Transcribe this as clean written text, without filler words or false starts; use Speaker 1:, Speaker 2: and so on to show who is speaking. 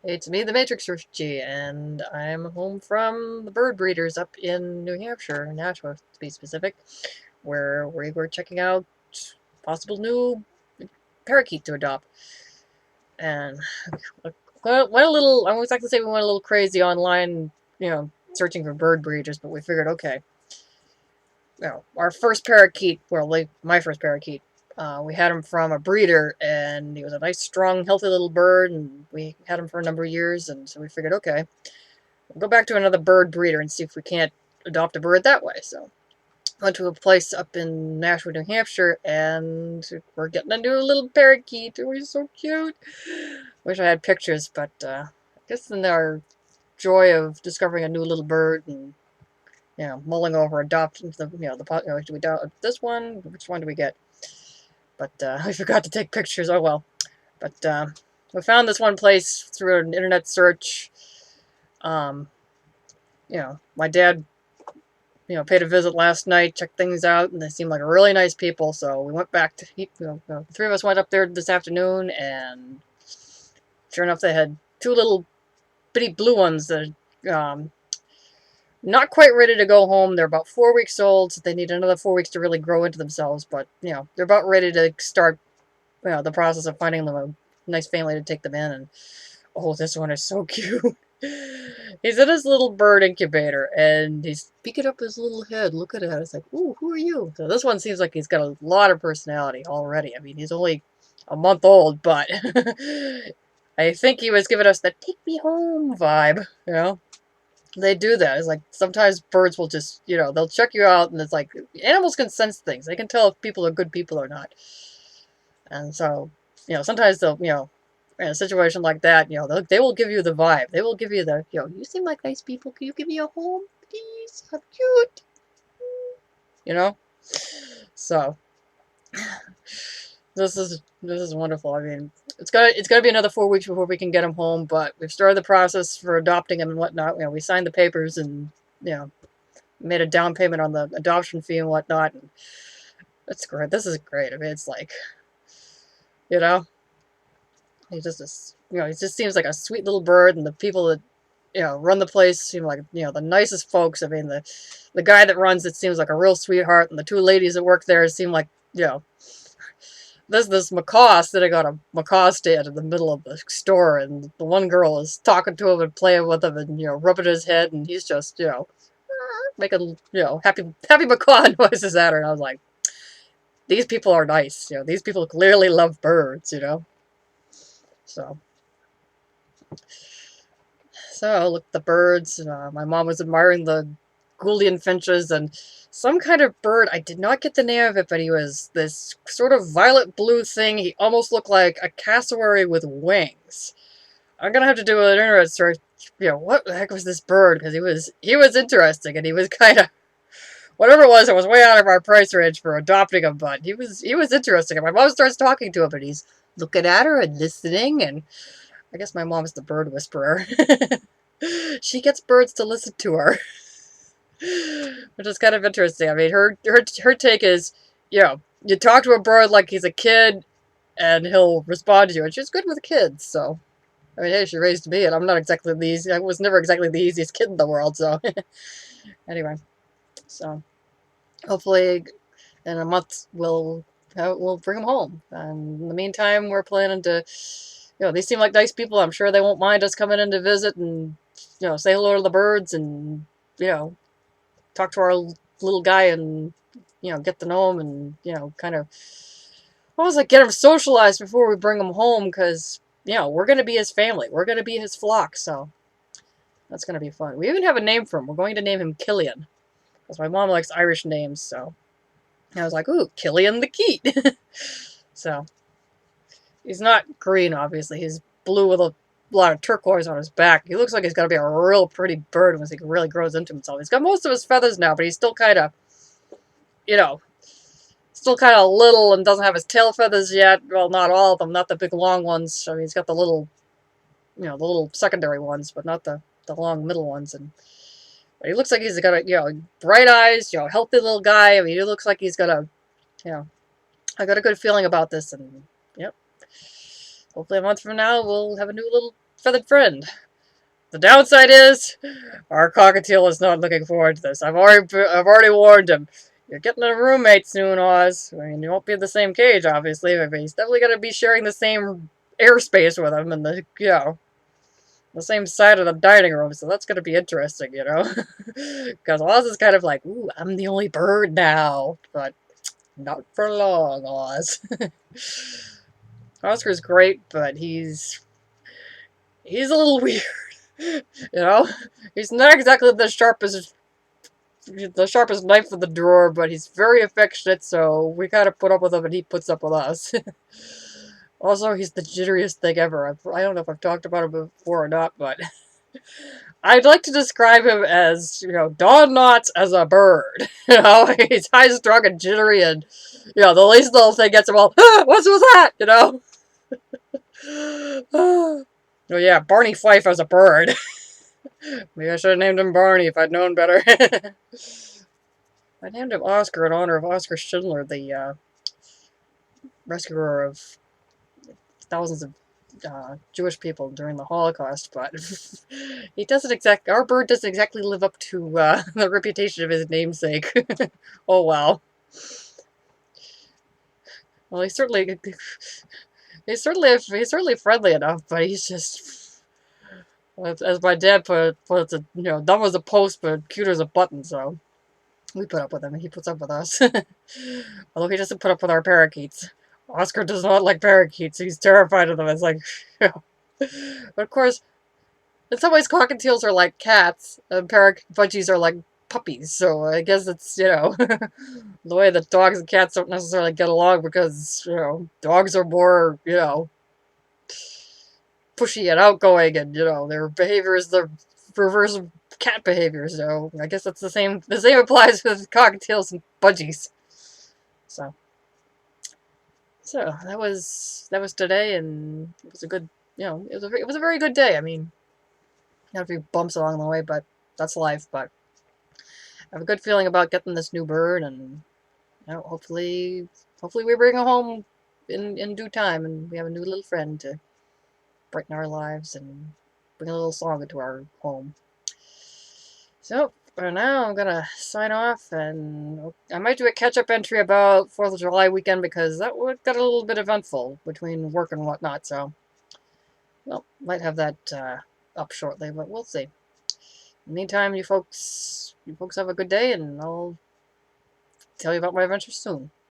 Speaker 1: It's me, the Matrix Refugee, and I'm home from the bird breeders up in New Hampshire, Nashua to be specific, where we were checking out possible new parakeet to adopt. And went a little, I was exactly say we went a little crazy online, searching for bird breeders, but we figured, okay, our first parakeet, well, like my first parakeet, we had him from a breeder, and he was a nice, strong, healthy little bird, and we had him for a number of years, and so we figured, okay, we'll go back to another bird breeder and see if we can't adopt a bird that way. So went to a place up in Nashua, New Hampshire, and we're getting a new little parakeet. Oh, he's so cute. Wish I had pictures, but I guess in our joy of discovering a new little bird and mulling over adopting do we adopt this one? Which one do we get? But I forgot to take pictures. Oh well. But we found this one place through an internet search. Um, my dad, paid a visit last night, checked things out, and they seemed like really nice people. So we went back to, the three of us went up there this afternoon, and sure enough, they had two little bitty blue ones that not quite ready to go home. They're about 4 weeks old, so they need another 4 weeks to really grow into themselves. But they're about ready to start, the process of finding them a nice family to take them in. And oh, this one is so cute. He's in his little bird incubator, and he's peeking up his little head. Look at it. It's like, ooh, who are you? So this one seems like he's got a lot of personality already. I mean, he's only a month old, but I think he was giving us the take me home vibe, They do that. It's like sometimes birds will just, they'll check you out, and it's like animals can sense things. They can tell if people are good people or not. And so, sometimes they'll, in a situation like that, they will give you the vibe. They will give you the, you seem like nice people. Can you give me a home, please? I'm cute. You know? So, this is wonderful. I mean, it's gonna be another 4 weeks before we can get him home, but we've started the process for adopting him and whatnot. We signed the papers and, made a down payment on the adoption fee and whatnot. And that's great. This is great. I mean, it's like, you know, he just seems like a sweet little bird, and the people that run the place seem like the nicest folks. I mean, the guy that runs it seems like a real sweetheart, and the two ladies that work there seem like there's this macaw sitting on a macaw stand in the middle of the store, and the one girl is talking to him and playing with him and rubbing his head, and he's just making happy macaw noises at her, and I was like, these people are nice. These people clearly love birds. So. So, look, the birds. My mom was admiring the Gouldian finches and some kind of bird. I did not get the name of it, but he was this sort of violet blue thing. He almost looked like a cassowary with wings. I'm gonna have to do an internet search. What the heck was this bird? Because he was interesting, and he was kind of whatever it was way out of our price range for adopting him. But he was interesting. And my mom starts talking to him, and he's looking at her and listening, and I guess my mom's the bird whisperer. She gets birds to listen to her, which is kind of interesting. I mean, her take is, you talk to a bird like he's a kid, and he'll respond to you, and she's good with kids. So, I mean, hey, she raised me, and I'm not exactly I was never exactly the easiest kid in the world. So, anyway, so hopefully in a month we'll bring them home. And in the meantime, we're planning to. They seem like nice people. I'm sure they won't mind us coming in to visit and, say hello to the birds and, talk to our little guy and, get to know him and, kind of, almost like get him socialized before we bring him home because, we're going to be his family. We're going to be his flock. So that's going to be fun. We even have a name for him. We're going to name him Killian because my mom likes Irish names. So I was like, ooh, Killian the Keat. So. He's not green, obviously. He's blue with a lot of turquoise on his back. He looks like he's going to be a real pretty bird once he really grows into himself. He's got most of his feathers now, but he's still kind of, little and doesn't have his tail feathers yet. Well, not all of them, not the big long ones. So he's got the little, the little secondary ones, but not the long middle ones. But he looks like he's got bright eyes, healthy little guy. I mean, he looks like he's got I got a good feeling about this, and yep. Hopefully a month from now, we'll have a new little feathered friend. The downside is, our cockatiel is not looking forward to this. I've already warned him. You're getting a roommate soon, Oz. I mean, you won't be in the same cage, obviously, but he's definitely going to be sharing the same airspace with him and the same side of the dining room, so that's going to be interesting, Because Oz is kind of like, ooh, I'm the only bird now, but not for long, Oz. Oscar's great, but he's a little weird. He's not exactly the sharpest knife in the drawer, but he's very affectionate, so we kind of put up with him and he puts up with us. Also, he's the jitteriest thing ever. I don't know if I've talked about him before or not, but I'd like to describe him as, Don Knotts as a bird. He's high-strung and jittery, and, the least little thing gets him all, what's with that, Oh yeah, Barney Fife as a bird. Maybe I should have named him Barney if I'd known better. I named him Oscar in honor of Oscar Schindler, the rescuer of thousands of Jewish people during the Holocaust, but our bird doesn't exactly live up to the reputation of his namesake. Oh well. Well, he's certainly friendly enough, but he's just, as my dad puts it, dumb as a post, but cute as a button. So we put up with him, and he puts up with us. Although he doesn't put up with our parakeets. Oscar does not like parakeets. He's terrified of them. It's like, But of course, in some ways, cockatiels are like cats, and budgies are like puppies. So I guess it's, the way that dogs and cats don't necessarily get along because, dogs are more, pushy and outgoing, and, their behavior is the reverse of cat behavior. So I guess that's the same. The same applies with cockatiels and budgies. So that was today, and it was a good, it was a very good day. I mean, had a few bumps along the way, but that's life. But I have a good feeling about getting this new bird, and hopefully we bring her home in due time, and we have a new little friend to brighten our lives and bring a little song into our home. So for now, I'm gonna sign off, and I might do a catch-up entry about 4th of July weekend because that got a little bit eventful between work and whatnot. So, well, might have that up shortly, but we'll see. In the meantime, you folks have a good day, and I'll tell you about my adventures soon.